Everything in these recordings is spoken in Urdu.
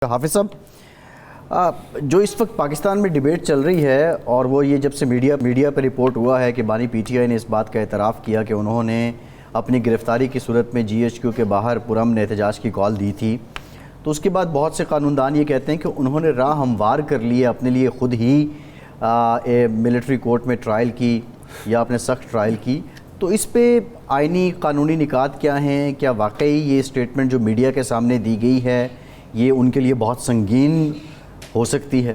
حافظ صاحب، جو اس وقت پاکستان میں ڈیبیٹ چل رہی ہے اور وہ یہ جب سے میڈیا پر رپورٹ ہوا ہے کہ بانی پی ٹی آئی نے اس بات کا اعتراف کیا کہ انہوں نے اپنی گرفتاری کی صورت میں جی ایچ کیو کے باہر پرامن احتجاج کی کال دی تھی، تو اس کے بعد بہت سے قانوندان یہ کہتے ہیں کہ انہوں نے راہ ہموار کر لیے اپنے لیے خود ہی ملٹری کورٹ میں ٹرائل کی یا اپنے سخت ٹرائل کی، تو اس پہ آئینی قانونی نکات کیا ہیں؟ کیا واقعی یہ اسٹیٹمنٹ جو میڈیا کے سامنے دی گئی ہے یہ ان کے لیے بہت سنگین ہو سکتی ہے؟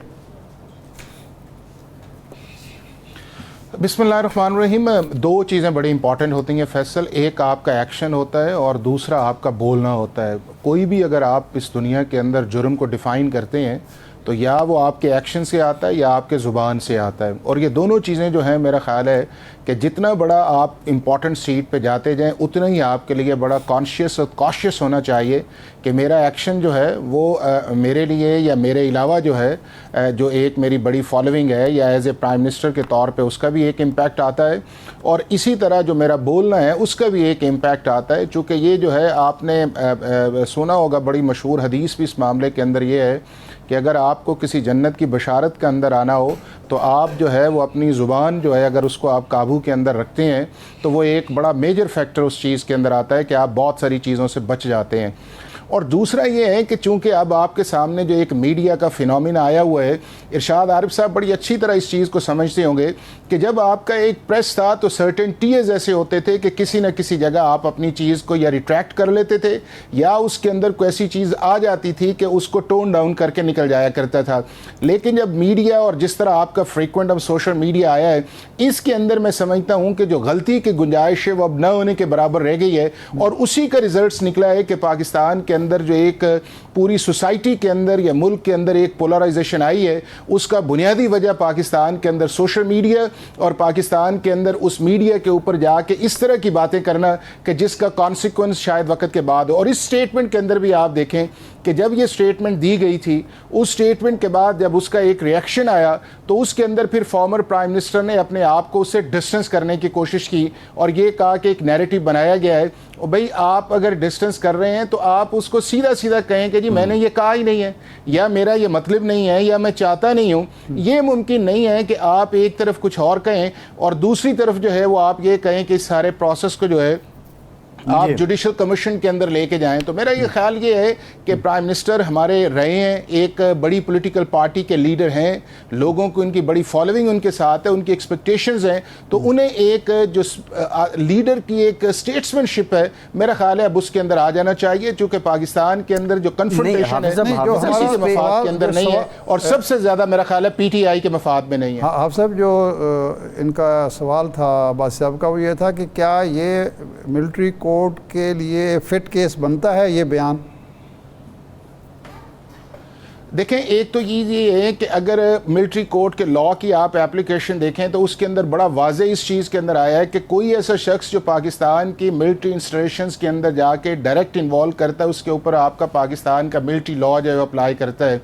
بسم اللہ الرحمن الرحیم. دو چیزیں بڑی امپورٹنٹ ہوتی ہیں فیصل. ایک آپ کا ایکشن ہوتا ہے اور دوسرا آپ کا بولنا ہوتا ہے. کوئی بھی اگر آپ اس دنیا کے اندر جرم کو ڈیفائن کرتے ہیں تو یا وہ آپ کے ایکشن سے آتا ہے یا آپ کے زبان سے آتا ہے، اور یہ دونوں چیزیں جو ہیں میرا خیال ہے کہ جتنا بڑا آپ امپورٹنٹ سیٹ پہ جاتے جائیں اتنا ہی آپ کے لیے بڑا کانشیس اور کاشیس ہونا چاہیے کہ میرا ایکشن جو ہے وہ میرے لیے یا میرے علاوہ جو ہے جو ایک میری بڑی فالوئنگ ہے یا ایز اے پرائم منسٹر کے طور پہ اس کا بھی ایک امپیکٹ آتا ہے، اور اسی طرح جو میرا بولنا ہے اس کا بھی ایک امپیکٹ آتا ہے. چونکہ یہ جو ہے آپ نے سنا ہوگا بڑی مشہور حدیث بھی اس معاملے کے اندر یہ ہے کہ اگر آپ کو کسی جنت کی بشارت کے اندر آنا ہو تو آپ جو ہے وہ اپنی زبان جو ہے اگر اس کو آپ قابو کے اندر رکھتے ہیں تو وہ ایک بڑا میجر فیکٹر اس چیز کے اندر آتا ہے کہ آپ بہت ساری چیزوں سے بچ جاتے ہیں. اور دوسرا یہ ہے کہ چونکہ اب آپ کے سامنے جو ایک میڈیا کا فینومینا آیا ہوا ہے، ارشاد عارف صاحب بڑی اچھی طرح اس چیز کو سمجھتے ہوں گے کہ جب آپ کا ایک پریس تھا تو سرٹن ٹیئرز ایسے ہوتے تھے کہ کسی نہ کسی جگہ آپ اپنی چیز کو یا ریٹریکٹ کر لیتے تھے یا اس کے اندر کوئی ایسی چیز آ جاتی تھی کہ اس کو ٹون ڈاؤن کر کے نکل جایا کرتا تھا. لیکن جب میڈیا اور جس طرح آپ کا فریکوینٹ اب سوشل میڈیا آیا ہے، اس کے اندر میں سمجھتا ہوں کہ جو غلطی کی گنجائش ہے وہ اب نہ ہونے کے برابر رہ گئی ہے، اور اسی کا ریزلٹس نکلا ہے کہ پاکستان کے اندر جو ایک پوری سوسائٹی کے اندر یا ملک کے اندر ایک پولرائزیشن آئی ہے، اس کا بنیادی وجہ پاکستان کے اندر سوشل میڈیا اور پاکستان کے اندر اس میڈیا کے اوپر جا کے اس طرح کی باتیں کرنا کہ جس کا کانسیکوینس شاید وقت کے بعد ہو. اور اس سٹیٹمنٹ کے اندر بھی آپ دیکھیں کہ جب یہ سٹیٹمنٹ دی گئی تھی، اس سٹیٹمنٹ کے بعد جب اس کا ایک ریئیکشن آیا تو اس کے اندر پھر فارمر پرائم منسٹر نے اپنے آپ کو اس سے ڈسٹنس کرنے کی کوشش کی اور یہ کہا کہ ایک نیریٹو بنایا گیا ہے، اور بھئی آپ اگر ڈسٹنس کر رہے ہیں تو آپ اس کو سیدھا سیدھا کہیں کہ جی میں نے یہ کہا ہی نہیں ہے یا میرا یہ مطلب نہیں ہے یا میں چاہتا نہیں ہوں. یہ ممکن نہیں ہے کہ آپ ایک طرف کچھ اور کہیں اور دوسری طرف جو ہے وہ آپ یہ کہیں کہ اس سارے پروسیس کو جو ہے آپ جوڈیشل کمیشن کے اندر لے کے جائیں. تو میرا یہ خیال یہ ہے کہ پرائم منسٹر ہمارے رہے ہیں، ایک بڑی پولیٹیکل پارٹی کے لیڈر ہیں، لوگوں کو ان کی بڑی فالوئنگ ان کے ساتھ ہے، ان کی ایکسپیکٹیشنز ہیں، تو انہیں ایک جو لیڈر کی ایک اسٹیٹسمین شپ ہے میرا خیال ہے اب اس کے اندر آ جانا چاہیے، چونکہ پاکستان کے اندر جو کنفرنٹیشن ہے جو کسی کے مفاد کے اندر نہیں ہے اور سب سے زیادہ میرا خیال ہے پی ٹی آئی کے مفاد میں نہیں ہے. آپ صاحب جو ان کا سوال تھا عباس صاحب کا وہ یہ تھا کہ کیا یہ ملٹری کورٹ کے لیے فٹ کیس بنتا ہے یہ بیان؟ دیکھیں، ایک تو یہ ہے کہ اگر ملٹری کورٹ کے لاء کی آپ اپلیکیشن دیکھیں تو اس کے اندر بڑا واضح اس چیز کے اندر آیا ہے کہ کوئی ایسا شخص جو پاکستان کی ملٹری انسٹالیشنز کے اندر جا کے ڈائریکٹ انوالو کرتا ہے اس کے اوپر آپ کا پاکستان کا ملٹری لاء جو ہے اپلائی کرتا ہے.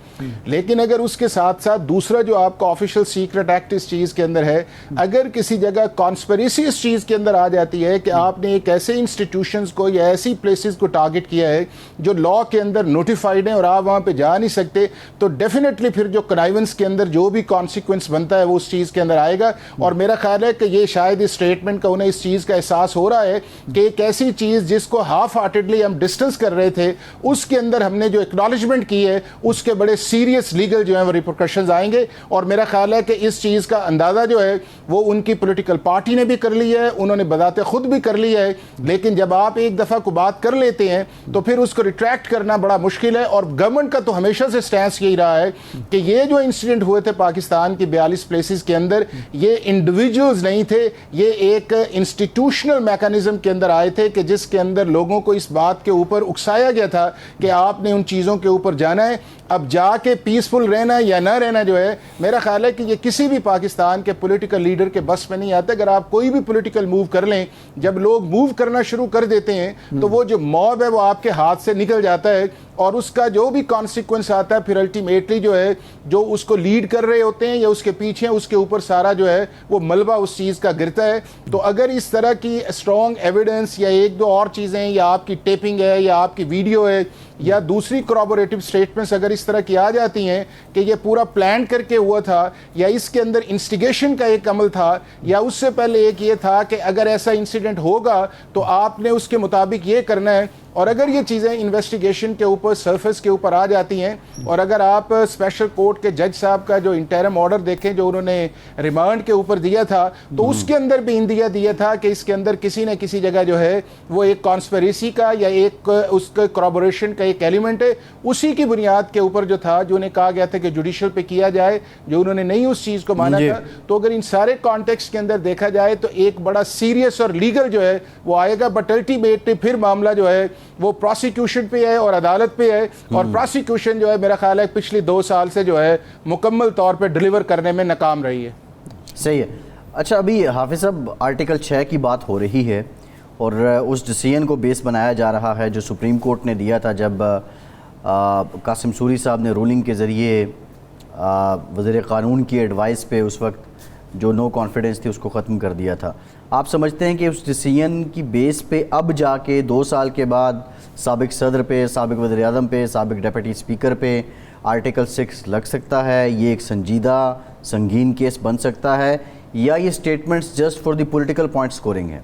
لیکن اگر اس کے ساتھ ساتھ دوسرا جو آپ کا آفیشیل سیکرٹ ایکٹ اس چیز کے اندر ہے، اگر کسی جگہ کانسپریسی اس چیز کے اندر آ جاتی ہے کہ آپ نے ایک ایسے انسٹیٹیوشنز کو یا ایسی پلیسز کو ٹارگٹ کیا ہے جو لاء کے اندر نوٹیفائڈ ہیں اور آپ وہاں پہ جا نہیں سکتے، تو ڈیفینیٹلی پھر جو کنائیونس کے اندر جو بھی کانسیکوینس بنتا ہے وہ اس چیز کے اندر آئے گا. اور میرا خیال ہے کہ یہ شاید اس اسٹیٹمنٹ کا انہیں اس چیز کا احساس ہو رہا ہے کہ ایک ایسی چیز جس کو ہاف ہارٹیڈلی ہم ڈسٹنس کر رہے تھے اس کے اندر ہم نے جو ایکنالجمنٹ کی ہے اس کے بڑے سیریس لیگل جو ہیں وہ ریپرکشنز آئیں گے. اور میرا خیال ہے کہ اس چیز کا اندازہ جو ہے وہ ان کی پولیٹیکل پارٹی نے بھی کر لیا ہے، انہوں نے بذات خود بھی کر لیا ہے. لیکن جب آپ ایک دفعہ کو بات کر لیتے ہیں تو پھر اس کو ریٹریکٹ کرنا بڑا مشکل ہے. اور گورنمنٹ کا تو ہمیشہ سے سٹینس یہی رہا ہے کہ یہ جو انسیڈنٹ ہوئے تھے پاکستان کی 42 پلیسز کے اندر، یہ انڈیویجولز نہیں تھے، یہ ایک انسٹیٹیوشنل میکانزم کے اندر آئے تھے کہ جس کے اندر لوگوں کو اس بات کے اوپر اکسایا گیا تھا کہ آپ نے ان چیزوں کے اوپر جانا ہے. اب جا کے پیسفل رہنا یا نہ رہنا جو ہے میرا خیال ہے کہ یہ کسی بھی پاکستان کے پولیٹیکل لیڈر کے بس میں نہیں آتا. اگر آپ کوئی بھی پولیٹیکل موو کر لیں، جب لوگ موو کرنا شروع کر دیتے ہیں تو وہ جو موب ہے وہ آپ کے ہاتھ سے نکل جاتا ہے. اور اس کا جو بھی کانسیکوینس آتا ہے پھر الٹیمیٹلی جو ہے جو اس کو لیڈ کر رہے ہوتے ہیں یا اس کے پیچھے اس کے اوپر سارا جو ہے وہ ملبہ اس چیز کا گرتا ہے. تو اگر اس طرح کی اسٹرانگ ایویڈنس یا ایک دو اور چیزیں یا آپ کی ٹیپنگ ہے یا آپ کی ویڈیو ہے یا دوسری کورابوریٹو سٹیٹمنٹس اگر اس طرح کی آ جاتی ہیں کہ یہ پورا پلان کر کے ہوا تھا یا اس کے اندر انسٹیگیشن کا ایک عمل تھا یا اس سے پہلے ایک یہ تھا کہ اگر ایسا انسیڈنٹ ہوگا تو آپ نے اس کے مطابق یہ کرنا ہے, اور اگر یہ چیزیں انویسٹیگیشن کے اوپر سرفیس کے اوپر آ جاتی ہیں, اور اگر آپ اسپیشل کورٹ کے جج صاحب کا جو انٹرم آرڈر دیکھیں جو انہوں نے ریمانڈ کے اوپر دیا تھا تو اس کے اندر بھی اندیا دیا تھا کہ اس کے اندر کسی نہ کسی جگہ جو ہے وہ ایک کانسپیریسی کا یا ایک اس کے کورابوریشن کا ایک ایلیمنٹ ہے. اسی کی بنیاد کے اوپر جو تھا جو انہیں کہا گیا تھا کہ جوڈیشل پہ کیا جائے, جو انہوں نے نہیں اس چیز کو مانا تھا. تو اگر ان سارے کانٹیکسٹ کے اندر دیکھا جائے تو ایک بڑا سیریس اور لیگل جو ہے وہ آئے گا, بٹ الٹیمیٹلی پھر معاملہ جو ہے وہ پروسیکیوشن پہ ہے اور عدالت پہ ہے, اور پروسیکیوشن جو ہے میرا خیال ہے پچھلی 2 سال سے جو ہے مکمل طور پہ ڈیلیور کرنے میں ناکام رہی ہے. صحیح ہے. اچھا, ابھی حافظ صاحب آرٹیکل 6 کی بات ہو رہی ہے اور اس ڈیسیژن کو بیس بنایا جا رہا ہے جو سپریم کورٹ نے دیا تھا جب قاسم سوری صاحب نے رولنگ کے ذریعے وزیر قانون کی ایڈوائس پہ اس وقت جو نو کانفیڈنس تھی اس کو ختم کر دیا تھا. آپ سمجھتے ہیں کہ اس ڈیسیژن کی بیس پہ اب جا کے 2 سال کے بعد سابق صدر پہ, سابق وزیر اعظم پہ, سابق ڈیپٹی اسپیکر پہ آرٹیکل 6 لگ سکتا ہے؟ یہ ایک سنجیدہ سنگین کیس بن سکتا ہے یا یہ statements just for the political point scoring ہے؟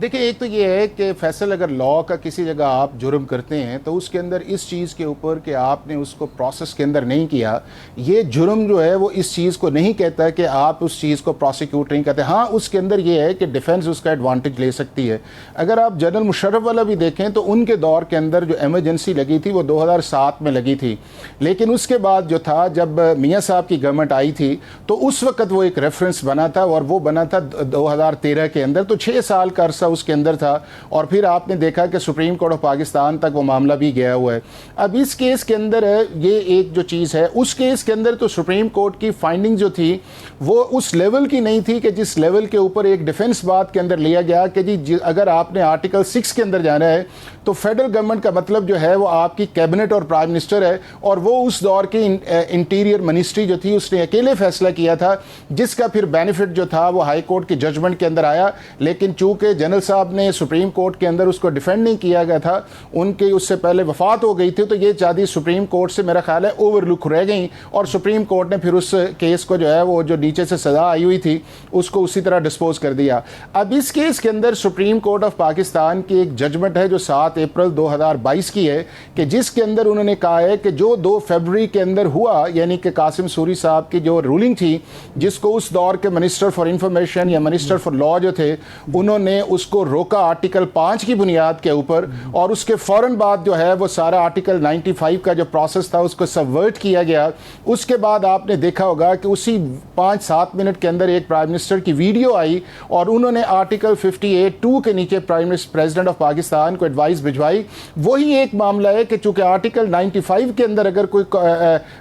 دیکھیں, ایک تو یہ ہے کہ فیصل اگر لاء کا کسی جگہ آپ جرم کرتے ہیں تو اس کے اندر اس چیز کے اوپر کہ آپ نے اس کو پروسیس کے اندر نہیں کیا, یہ جرم جو ہے وہ اس چیز کو نہیں کہتا کہ آپ اس چیز کو پروسیکیوٹ نہیں کرتے. ہاں, اس کے اندر یہ ہے کہ ڈیفنس اس کا ایڈوانٹیج لے سکتی ہے. اگر آپ جنرل مشرف والا بھی دیکھیں تو ان کے دور کے اندر جو ایمرجنسی لگی تھی وہ 2007 میں لگی تھی, لیکن اس کے بعد جو تھا جب میاں صاحب کی گورنمنٹ آئی تھی تو اس وقت وہ ایک ریفرنس بنا تھا, اور وہ بنا تھا 2013 کے اندر, تو 6 سال کا عرصہ اس کے اندر تھا, اور پھر آپ نے دیکھا کہ سپریم کورٹ آف پاکستان تک وہ معاملہ بھی گیا ہوا ہے. اب اس کیس کے اندر یہ ایک جو چیز ہے, اس کیس کے اندر تو سپریم کورٹ کی فائنڈنگ جو تھی وہ اس لیول کی نہیں تھی کہ جس لیول کے اوپر ایک ڈیفنس بات کے اندر لیا گیا کہ جی اگر آپ نے آرٹیکل 6 کے اندر جانا ہے تو فیڈرل گورنمنٹ کا مطلب جو ہے وہ آپ کی کیبنٹ اور پرائم منسٹر ہے, اور وہ اس دور کی انٹیریئر منسٹری جو تھی اس نے اکیلے فیصلہ کیا تھا, جس کا پھر بینیفٹ جو تھا وہ ہائی کورٹ کی ججمنٹ کے اندر آیا. لیکن چونکہ جنرل صاحب نے سپریم کورٹ کے اندر اس کو ڈیفینڈ نہیں کیا گیا تھا, ان کے اس سے پہلے وفات ہو گئی تھی, تو یہ چیزیں سپریم کورٹ سے میرا خیال ہے اوور لک رہ گئیں, اور سپریم کورٹ نے پھر اس کیس کو جو ہے وہ جو نیچے سے سزا آئی ہوئی تھی اس کو اسی طرح ڈسپوز کر دیا. اب اس کیس کے اندر سپریم کورٹ آف پاکستان کی ایک ججمنٹ ہے جو 7 اپریل 2022 کی ہے, کہ جس کے اندر انہوں نے کہا ہے کہ جو 2 فروری کے اندر ہوا, یعنی کہ قاسم سوری صاحب کی جو رولنگ تھی جس کو اس دور کے منسٹر فار انفارمیشن یا منسٹر فار لاء جو تھے انہوں نے اس کو روکا آرٹیکل 5 کی بنیاد کے اوپر, اور اس کے فوراً بعد جو ہے وہ سارا آرٹیکل 95 کا جو پروسیس تھا اس کو سبورٹ کیا گیا. اس کے بعد آپ نے دیکھا ہوگا کہ اسی 5-7 منٹ کے اندر ایک پرائم منسٹر کی ویڈیو آئی اور انہوں نے آرٹیکل 58(2) کے نیچے پریزیڈنٹ آف پاکستان کو ایڈوائس بھجوائی. وہی ایک معاملہ ہے کہ چونکہ آرٹیکل 95 کے اندر اگر کوئی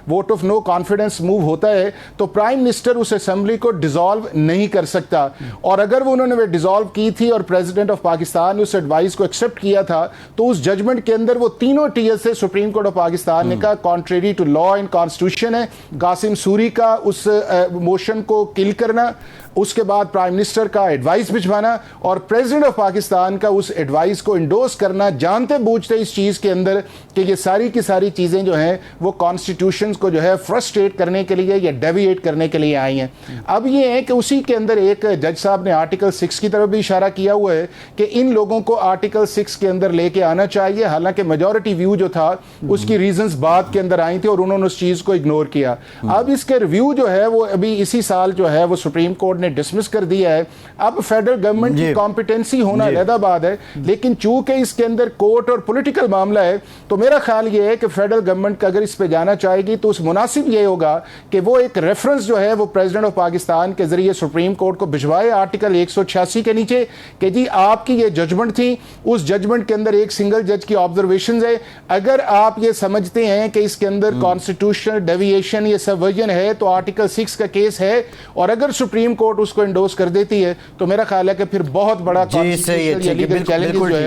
vote of no confidence move ہوتا ہے تو پرائم منسٹر اس اسمبلی کو ڈیزالو نہیں کر سکتا, اور اگر وہ انہوں نے ڈیزالو کی تھی اور پریزیڈنٹ آف پاکستان نے اس ایڈوائس کو ایکسیپٹ کیا تھا تو اس ججمنٹ کے اندر وہ تینوں ٹیئر سے سپریم کورٹ آف پاکستان نے کہا contrary to law and constitution ہے قاسم سوری کا اس موشن کو کل کرنا, اس کے بعد پرائم منسٹر کا ایڈوائس بھجوانا اور پریزیڈنٹ آف پاکستان کا اس ایڈوائس کو انڈورس کرنا, جانتے بوجھتے اس چیز کے اندر کہ یہ ساری کی ساری چیزیں جو ہیں وہ کانسٹیٹیوشنز کو جو ہے فرسٹریٹ کرنے کے لیے یا ڈیویٹ کرنے کے لیے آئی ہیں. اب یہ ہے کہ اسی کے اندر ایک جج صاحب نے آرٹیکل 6 کی طرف بھی اشارہ کیا ہوا ہے کہ ان لوگوں کو آرٹیکل 6 کے اندر لے کے آنا چاہیے, حالانکہ میجورٹی ویو جو تھا اس کی ریزنز بعد کے اندر آئی تھی اور انہوں نے اس چیز کو اگنور کیا. اب اس کے ریویو جو ہے وہ ابھی اسی سال جو ہے وہ سپریم کورٹ نے ڈسمس کر دیا ہے. اب فیڈرل گورنمنٹ کی کمپیٹنسی ہونا علیحدہ بات ہے, لیکن چونکہ اس کے اندر کورٹ اور پولیٹیکل معاملہ ہے تو میرا خیال یہ ہے کہ فیڈرل گورنمنٹ اگر اس پہ جانا چاہے گی تو اس مناسب یہ ہوگا کہ وہ ایک ریفرنس جو ہے وہ پریزیڈنٹ آف پاکستان کے ذریعے سپریم کورٹ کو بھجوائے آرٹیکل 186 کے نیچے کہ جی آپ کی یہ ججمنٹ تھی, اس ججمنٹ کے اندر ایک سنگل جج کی آبزرویشنز ہے, اگر آپ یہ سمجھتے ہیں کہ اس کے اندر کانسٹیٹیوشنل ڈیویشن یا سبورجن ہے تو آرٹیکل 6 کا کیس ہے, اور اگر سپریم کورٹ اس کو انڈورس کر دیتی ہے تو میرا خیال ہے کہ پھر بہت بڑا کانسٹیٹیوشنل یا لیگل چیلنجز جو ہے